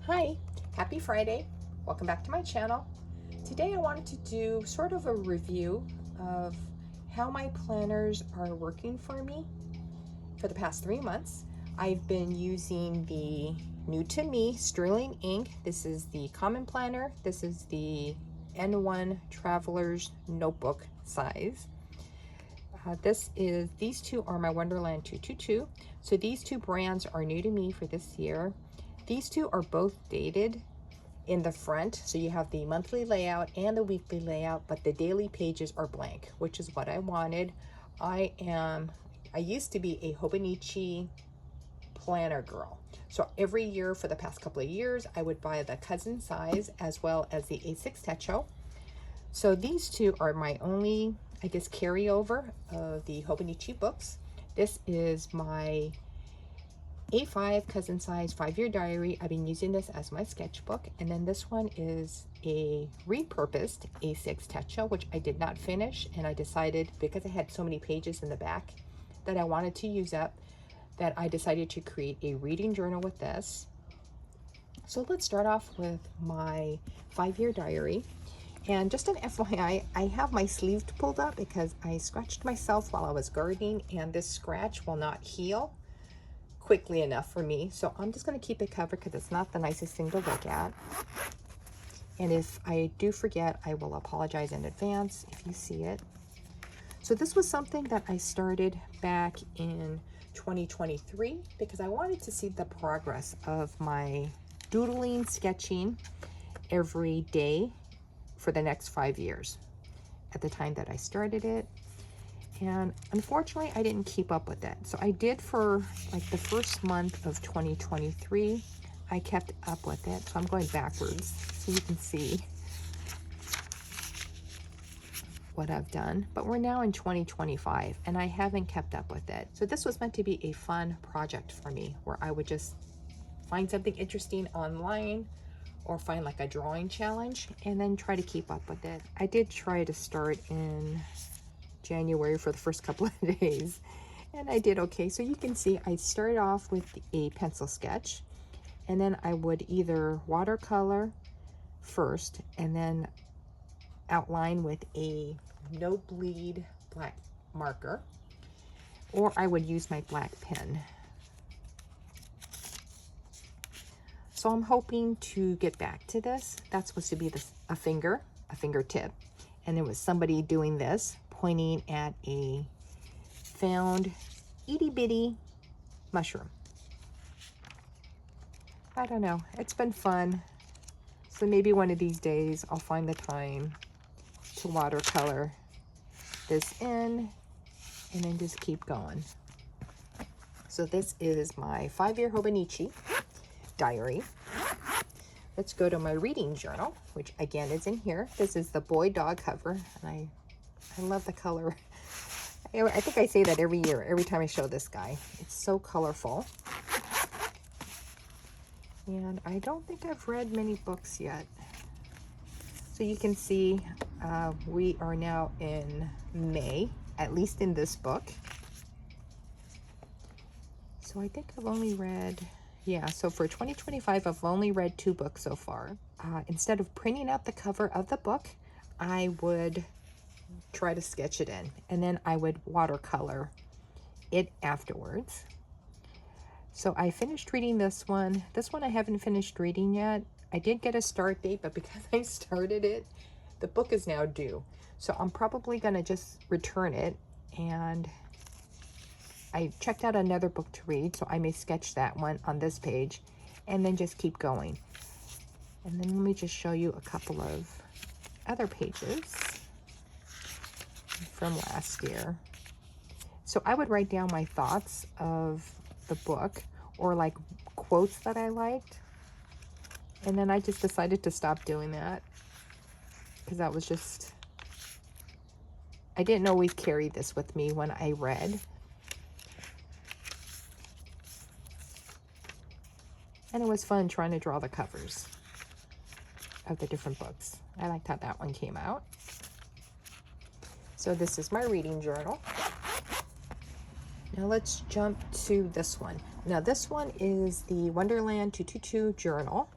Hi, happy Friday. Welcome back to my channel. Today I wanted to do sort of a review of how my planners are working for me for the past 3 months. I've been using the new to me Sterling ink. This is the common planner. This is the N1 Traveler's Notebook size. These two are my Wonderland 222. So these two brands are new to me for this year. These two are both dated in the front, so you have the monthly layout and the weekly layout, but the daily pages are blank, which is what I wanted. I used to be a Hobonichi planner girl. So every year for the past couple of years, I would buy the cousin size as well as the A6 Techo. So these two are my only, I guess, carryover of the Hobonichi books. This is my A5 cousin size 5-year diary. I've been using this as my sketchbook. And then this one is a repurposed A6 Techo, which I did not finish. And I decided, because I had so many pages in the back that I wanted to use up, that I decided to create a reading journal with this. So let's start off with my 5-year diary. And just an FYI, I have my sleeve pulled up because I scratched myself while I was gardening, and this scratch will not heal quickly enough for me. So I'm just going to keep it covered because it's not the nicest thing to look at. And if I do forget, I will apologize in advance if you see it. So this was something that I started back in 2023 because I wanted to see the progress of my doodling, sketching every day for the next 5 years at the time that I started it. And unfortunately, I didn't keep up with it. So I did for like the first month of 2023, I kept up with it. So I'm going backwards so you can see what I've done. But we're now in 2025 and I haven't kept up with it. So this was meant to be a fun project for me where I would just find something interesting online or find like a drawing challenge and then try to keep up with it. I did try to start in January for the first couple of days and I did okay. So you can see I started off with a pencil sketch and then I would either watercolor first and then outline with a no bleed black marker, or I would use my black pen. So I'm hoping to get back to this. That's supposed to be a fingertip. And there was somebody doing this, pointing at a found itty bitty mushroom. I don't know, it's been fun. So maybe one of these days I'll find the time to watercolor this in and then just keep going. So this is my 5-year Hobonichi diary. Let's go to my reading journal, which again is in here. This is the boy dog cover, and I love the color. I think I say that every year, every time I show this guy. It's so colorful. And I don't think I've read many books yet. So you can see we are now in May, at least in this book. So I think I've only read, yeah, so for 2025, I've only read 2 books so far. Instead of printing out the cover of the book, I would try to sketch it in, and then I would watercolor it afterwards. So I finished reading this one. This one I haven't finished reading yet. I did get a start date, but because I started it, the book is now due. So I'm probably gonna just return it, and I checked out another book to read, so I may sketch that one on this page and then just keep going. And then let me just show you a couple of other pages from last year. So I would write down my thoughts of the book or like quotes that I liked. And then I just decided to stop doing that because that was just, I didn't always carry this with me when I read. And it was fun trying to draw the covers of the different books. I liked how that one came out. So this is my reading journal. Now let's jump to this one. Now this one is the Wonderland 222 journal.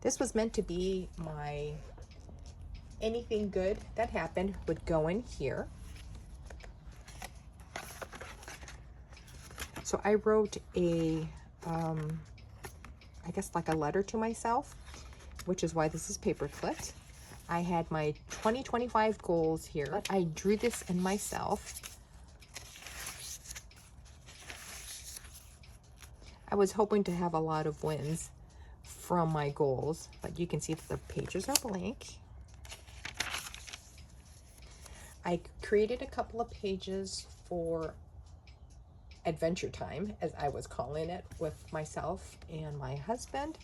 This was meant to be my anything good that happened would go in here. So I wrote a, I guess like a letter to myself, which is why this is paper clipped. I had my 2025 goals here. I drew this in myself. I was hoping to have a lot of wins from my goals, but you can see that the pages are blank. I created a couple of pages for adventure time, as I was calling it, with myself and my husband.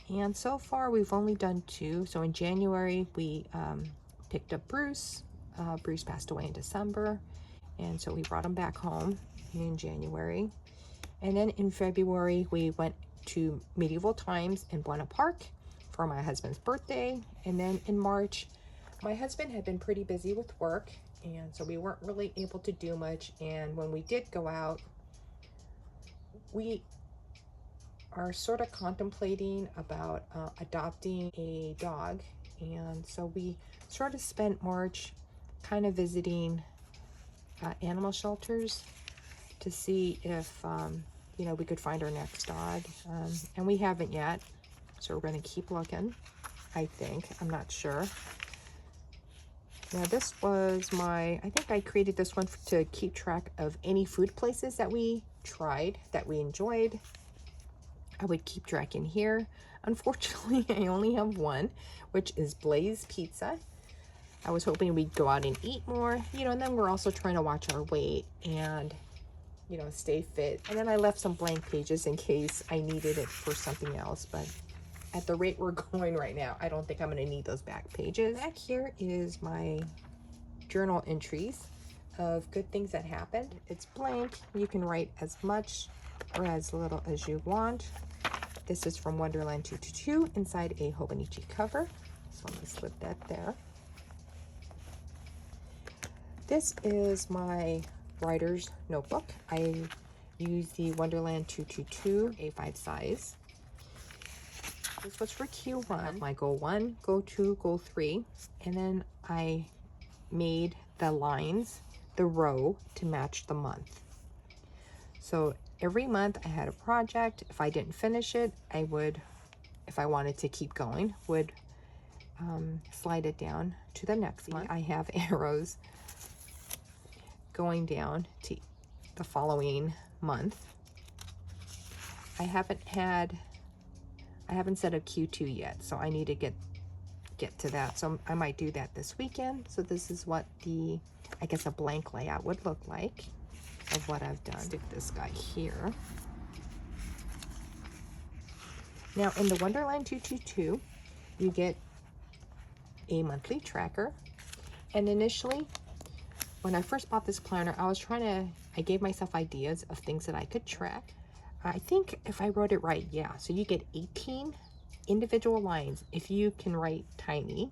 And so far we've only done 2. So in January we picked up Bruce. Bruce passed away in December, and so we brought him back home in January. And then in February we went to Medieval Times in Buena Park for my husband's birthday. And then in March, my husband had been pretty busy with work, and so we weren't really able to do much. And when we did go out, we are sort of contemplating about adopting a dog. And so we sort of spent March kind of visiting animal shelters to see if you know, we could find our next dog, and we haven't yet, so we're going to keep looking. I think, I'm not sure. Now this was my, I think I created this one to keep track of any food places that we tried that we enjoyed. I would keep track in here. Unfortunately, I only have one, which is Blaze Pizza. I was hoping we'd go out and eat more, you know, and then we're also trying to watch our weight and, you know, stay fit. And then I left some blank pages in case I needed it for something else, but at the rate we're going right now, I don't think I'm going to need those back pages. Back here is my journal entries of good things that happened. It's blank. You can write as much or as little as you want. This is from Wonderland 222 inside a Hobonichi cover. So I'm going to slip that there. This is my writer's notebook. I use the Wonderland 222 A5 size. This was for Q1, my goal 1, goal 2, goal 3, and then I made the lines, the row, to match the month. So every month I had a project. If I didn't finish it, I would, if I wanted to keep going, would slide it down to the next month. I have arrows going down to the following month. I haven't set up Q2 yet, so I need to get to that. So I might do that this weekend. So this is what the, I guess, a blank layout would look like of what I've done. Stick this guy here. Now in the Wonderland 222, you get a monthly tracker. And initially, when I first bought this planner, I gave myself ideas of things that I could track. I think if I wrote it right, yeah. So you get 18 individual lines if you can write tiny.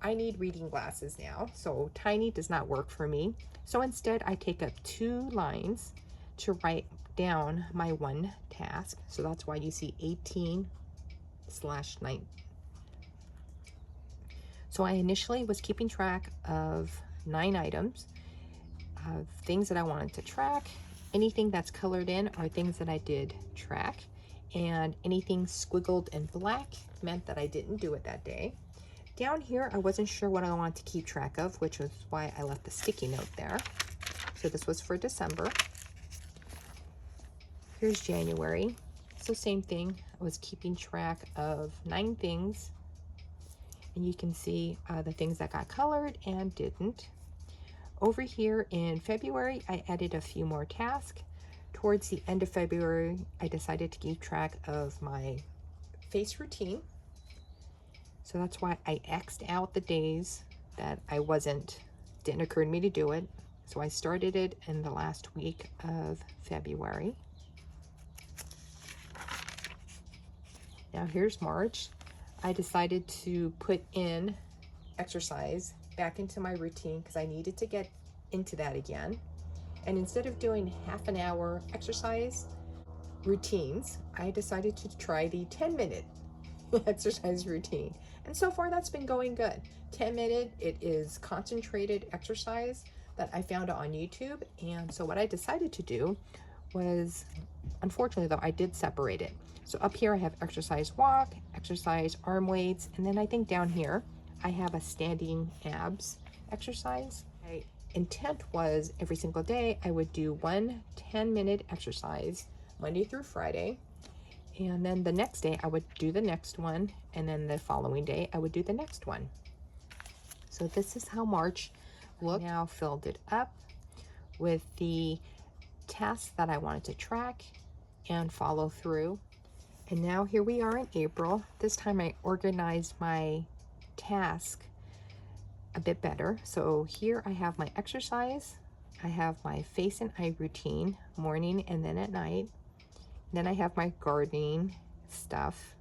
I need reading glasses now, so tiny does not work for me. So instead, I take up 2 lines to write down my one task. So that's why you see 18/9. So I initially was keeping track of 9 items of things that I wanted to track. Anything that's colored in are things that I did track, and anything squiggled in black meant that I didn't do it that day. Down here, I wasn't sure what I wanted to keep track of, which was why I left the sticky note there. So this was for December. Here's January. So same thing, I was keeping track of 9 things, and you can see the things that got colored and didn't. Over here in February, I added a few more tasks. Towards the end of February, I decided to keep track of my face routine. So that's why I X'd out the days that didn't occur to me to do it. So I started it in the last week of February. Now here's March. I decided to put in exercise back into my routine because I needed to get into that again. And instead of doing half an hour exercise routines, I decided to try the 10-minute exercise routine. And so far that's been going good. 10-minute, it is concentrated exercise that I found on YouTube. And so what I decided to do was, unfortunately though, I did separate it. So up here I have exercise walk, exercise arm weights, and then I think down here I have a standing abs exercise. My intent was every single day I would do one 10-minute exercise Monday through Friday. And then the next day I would do the next one, and then the following day I would do the next one. So this is how March looked. I now filled it up with the tasks that I wanted to track and follow through. And now here we are in April. This time I organized my task a bit better. So here I have my exercise, I have my face and eye routine, morning and then at night. Then I have my gardening stuff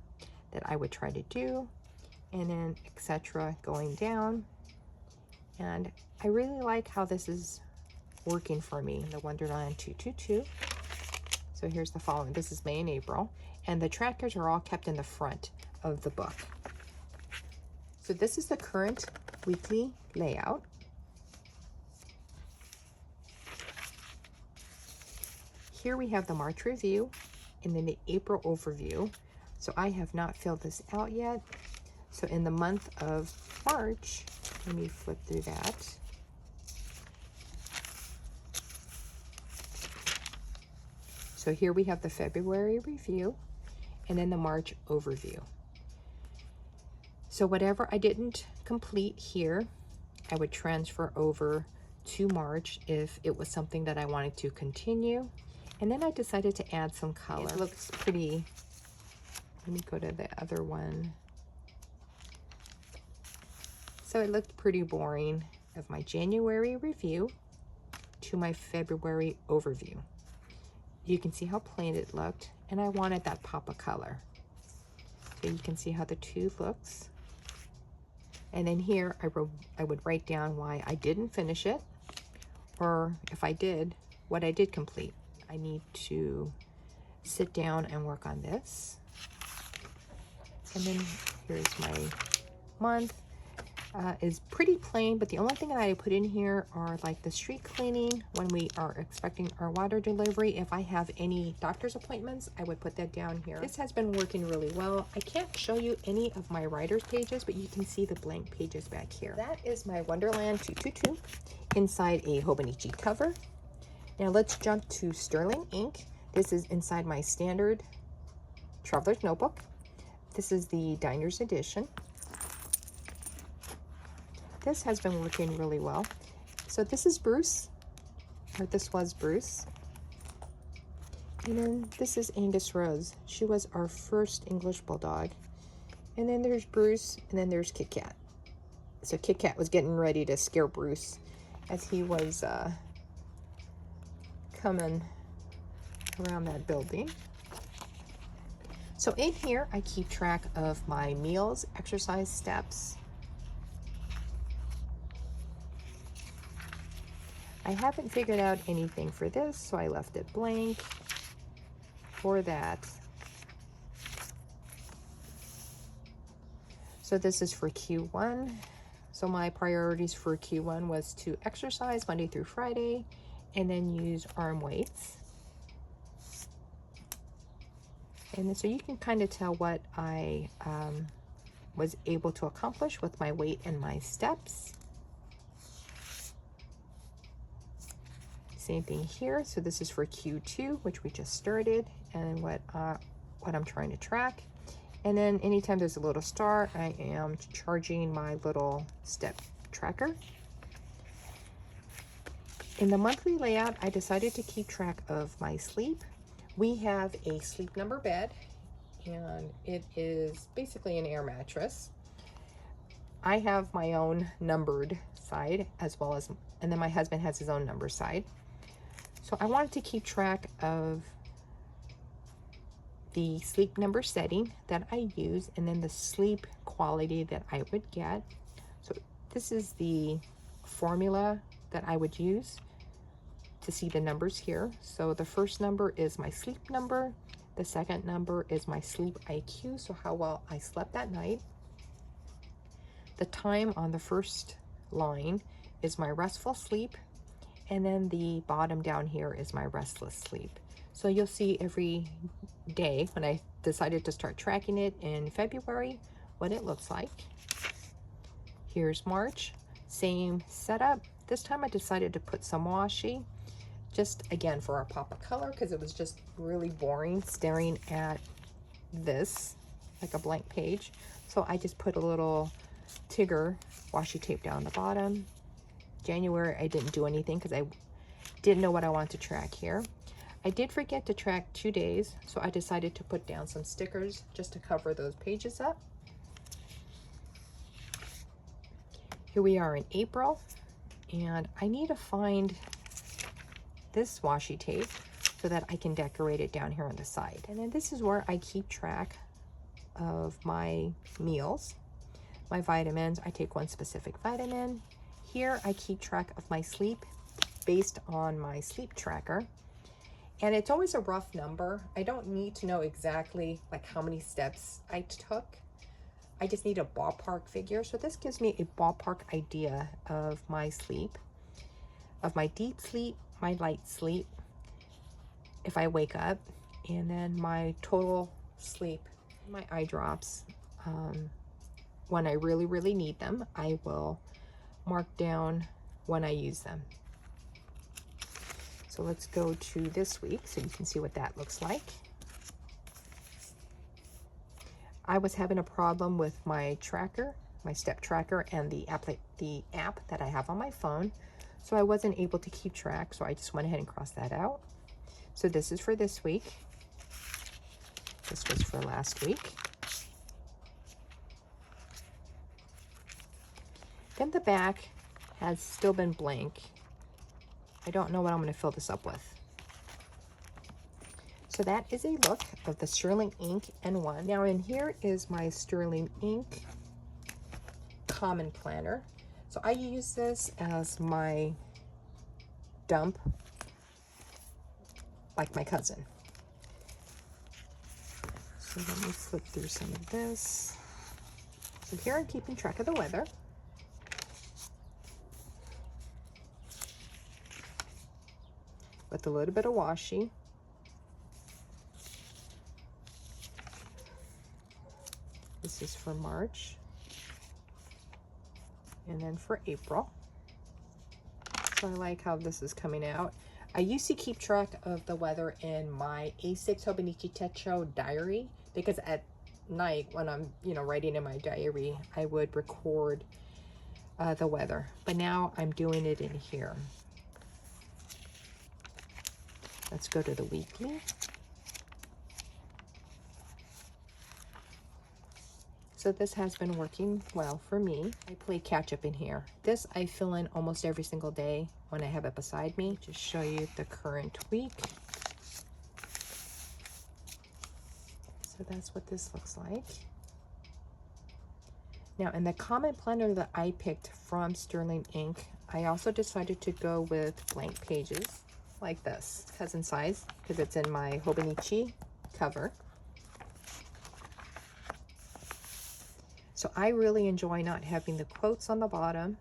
that I would try to do, and then etc. going down. And I really like how this is working for me, the Wonderland 222. So here's the following. This is May and April, and the trackers are all kept in the front of the book. So this is the current weekly layout. Here we have the March review and then the April overview. So I have not filled this out yet. So in the month of March, let me flip through that. So here we have the February review and then the March overview. So whatever I didn't complete here, I would transfer over to March if it was something that I wanted to continue. And then I decided to add some color. It looks pretty. Let me go to the other one. So it looked pretty boring of my January review to my February overview. You can see how plain it looked, and I wanted that pop of color. So you can see how the two looks. And then here I would write down why I didn't finish it, or if I did, what I did complete. I need to sit down and work on this. And then here's my month. Is pretty plain, but the only thing that I put in here are like the street cleaning when we are expecting our water delivery. If I have any doctor's appointments, I would put that down here. This has been working really well. I can't show you any of my writer's pages, but you can see the blank pages back here. That is my Wonderland 222 inside a Hobonichi cover. Now let's jump to Sterling ink. This is inside my standard Traveler's Notebook. This is the Diners edition. This has been working really well. So this is Bruce, or this was Bruce. And then this is Angus Rose. She was our first English Bulldog. And then there's Bruce, and then there's Kit Kat. So Kit Kat was getting ready to scare Bruce as he was coming around that building. So in here, I keep track of my meals, exercise steps. I haven't figured out anything for this, so I left it blank for that. So this is for Q1. So my priorities for Q1 was to exercise Monday through Friday and then use arm weights. And then, so you can kind of tell what I was able to accomplish with my weight and my steps. Same thing here. So this is for Q2, which we just started, and what I'm trying to track. And then anytime there's a little star, I am charging my little step tracker. In the monthly layout, I decided to keep track of my sleep. We have a Sleep Number bed, and it is basically an air mattress. I have my own numbered side as well as, and then my husband has his own number side. So I wanted to keep track of the Sleep Number setting that I use and then the sleep quality that I would get. So this is the formula that I would use to see the numbers here. So the first number is my sleep number, The second number is my sleep IQ, so how well I slept that night. The time on the first line is my restful sleep, and then the bottom down here is my restless sleep. So you'll see every day when I decided to start tracking it in February, what it looks like. Here's March, same setup. This time I decided to put some washi, just again for a pop of color, because it was just really boring staring at this like a blank page. So I just put a little Tigger washi tape down the bottom. January I didn't do anything because I didn't know what I wanted to track here. I did forget to track 2 days, so I decided to put down some stickers just to cover those pages up. Here we are in April, and I need to find this washi tape so that I can decorate it down here on the side. And then this is where I keep track of my meals, my vitamins. I take one specific vitamin. Here I keep track of my sleep based on my sleep tracker. And it's always a rough number. I don't need to know exactly like how many steps I took. I just need a ballpark figure. So this gives me a ballpark idea of my sleep, of my deep sleep, my light sleep, if I wake up, and then my total sleep, my eye drops. When I really, really need them, I will mark down when I use them. So let's go to this week so you can see what that looks like. I was having a problem with my tracker, my step tracker, and the app that I have on my phone. So I wasn't able to keep track, so I just went ahead and crossed that out. So this is for this week. This was for last week. Then the back has still been blank. I don't know what I'm going to fill this up with. So that is a look of the Sterling Ink N1. Now in here is my Sterling Ink Common Planner. So I use this as my dump, like my cousin. So let me flip through some of this. So here I'm keeping track of the weather. With a little bit of washi. This is for March, and then for April. So I like how this is coming out. I used to keep track of the weather in my A6 Hobonichi Techo diary, because at night when I'm, writing in my diary, I would record the weather. But now I'm doing it in here. Let's go to the weekly. So this has been working well for me. I play catch up in here. This I fill in almost every single day when I have it beside me. Just show you the current week. So that's what this looks like. Now in the Common Planner that I picked from Sterling Ink, I also decided to go with blank pages like this, cousin size, because it's in my Hobonichi cover. So I really enjoy not having the quotes on the bottom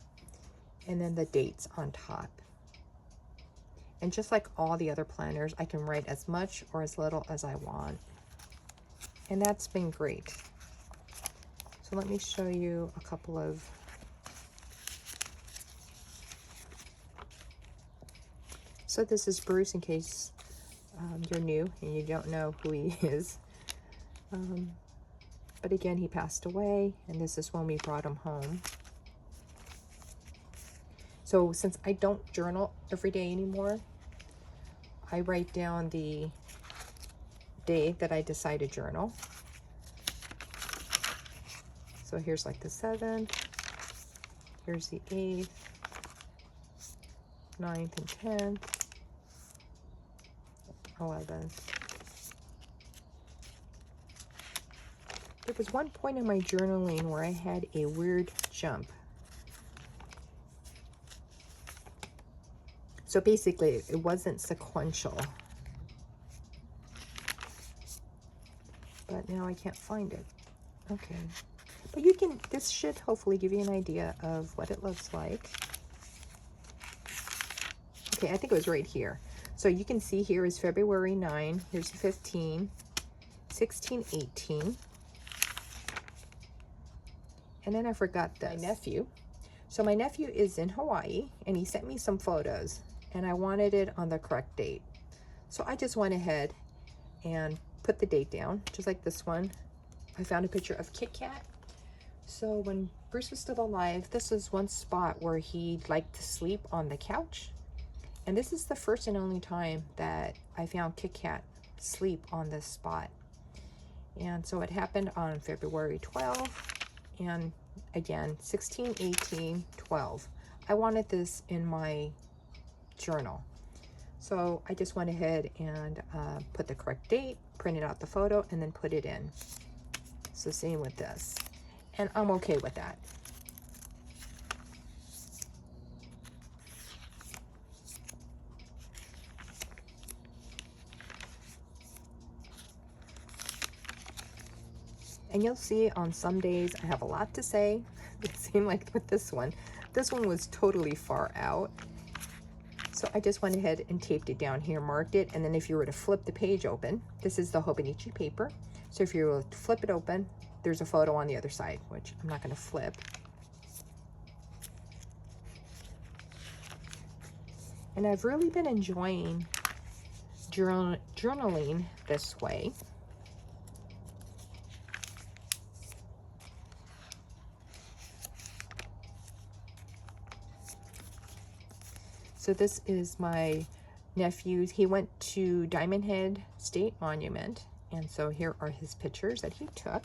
and then the dates on top. And just like all the other planners, I can write as much or as little as I want. And that's been great. So let me show you a couple of So this is Bruce, in case you're new and you don't know who he is. But again, he passed away, and this is when we brought him home. So since I don't journal every day anymore, I write down the day that I decide to journal. So here's like the 7th, here's the 8th, 9th and 10th, 11th. There was one point in my journaling where I had a weird jump. So basically, it wasn't sequential. but now I can't find it. Okay. But you can, this should hopefully give you an idea of what it looks like. Okay, I think it was right here. So you can see here is February 9. Here's 15, 16, 18. And then I forgot this. My nephew. So my nephew is in Hawaii, and he sent me some photos, and I wanted it on the correct date. So I just went ahead and put the date down, just like this one. I found a picture of Kit Kat. So when Bruce was still alive, this was one spot where he liked to sleep on the couch. And this is the first and only time that I found Kit Kat sleep on this spot. And so it happened on February 12th. And again, 16, 18, 12. I wanted this in my journal. So I just went ahead and put the correct date, printed out the photo, and then put it in. So same with this. And I'm okay with that. And you'll see on some days I have a lot to say. It seemed like with this one was totally far out. So I just went ahead and taped it down here, marked it, and then if you were to flip the page open, this is the Hobonichi paper. So if you were to flip it open, there's a photo on the other side, which I'm not going to flip. And I've really been enjoying journaling this way. So this is my nephew's. He went to Diamond Head State Monument, and so here are his pictures that he took.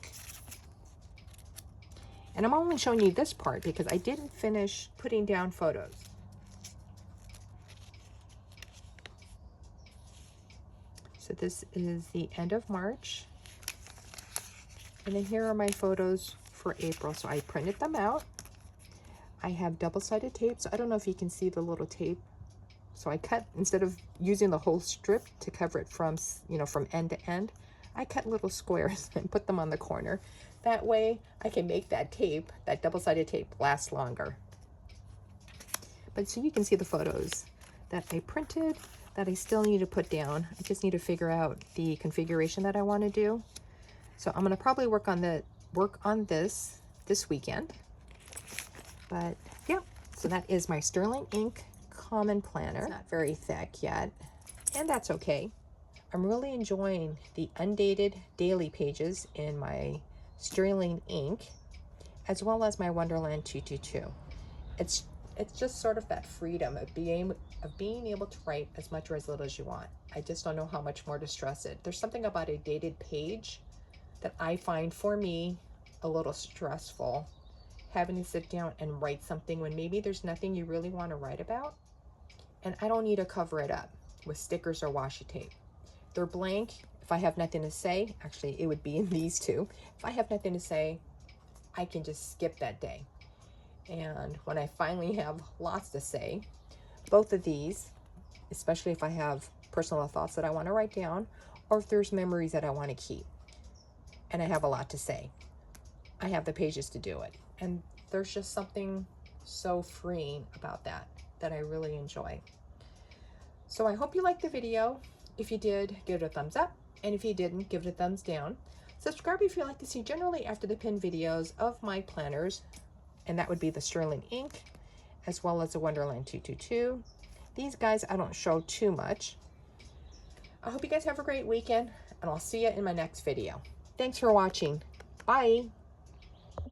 And I'm only showing you this part because I didn't finish putting down photos. So this is the end of March. And then here are my photos for April. So I printed them out. I have double-sided tape, so I don't know if you can see the little tape. So I cut, instead of using the whole strip to cover it from, from end to end, I cut little squares and put them on the corner. That way I can make that tape, that double-sided tape, last longer. But so you can see the photos that I printed that I still need to put down. I just need to figure out the configuration that I want to do. So I'm going to probably work on this weekend. But yeah, so that is my Sterling Ink Common Planner. It's not very thick yet, and that's okay. I'm really enjoying the undated daily pages in my Sterling Ink, as well as my Wonderland 222. It's just sort of that freedom of being able to write as much or as little as you want. I just don't know how much more to stress it. There's something about a dated page that I find, for me, a little stressful, having to sit down and write something when maybe there's nothing you really want to write about. And I don't need to cover it up with stickers or washi tape. They're blank. If I have nothing to say, actually it would be in these two. If I have nothing to say, I can just skip that day. And when I finally have lots to say, both of these, especially if I have personal thoughts that I want to write down, or if there's memories that I want to keep, and I have a lot to say, I have the pages to do it. And there's just something so freeing about that I really enjoy. So I hope you liked the video. If you did, give it a thumbs up. And if you didn't, give it a thumbs down. Subscribe if you'd like to see generally after the pin videos of my planners. And that would be the Sterling Ink, as well as the Wonderland 222. These guys I don't show too much. I hope you guys have a great weekend, and I'll see you in my next video. Thanks for watching. Bye.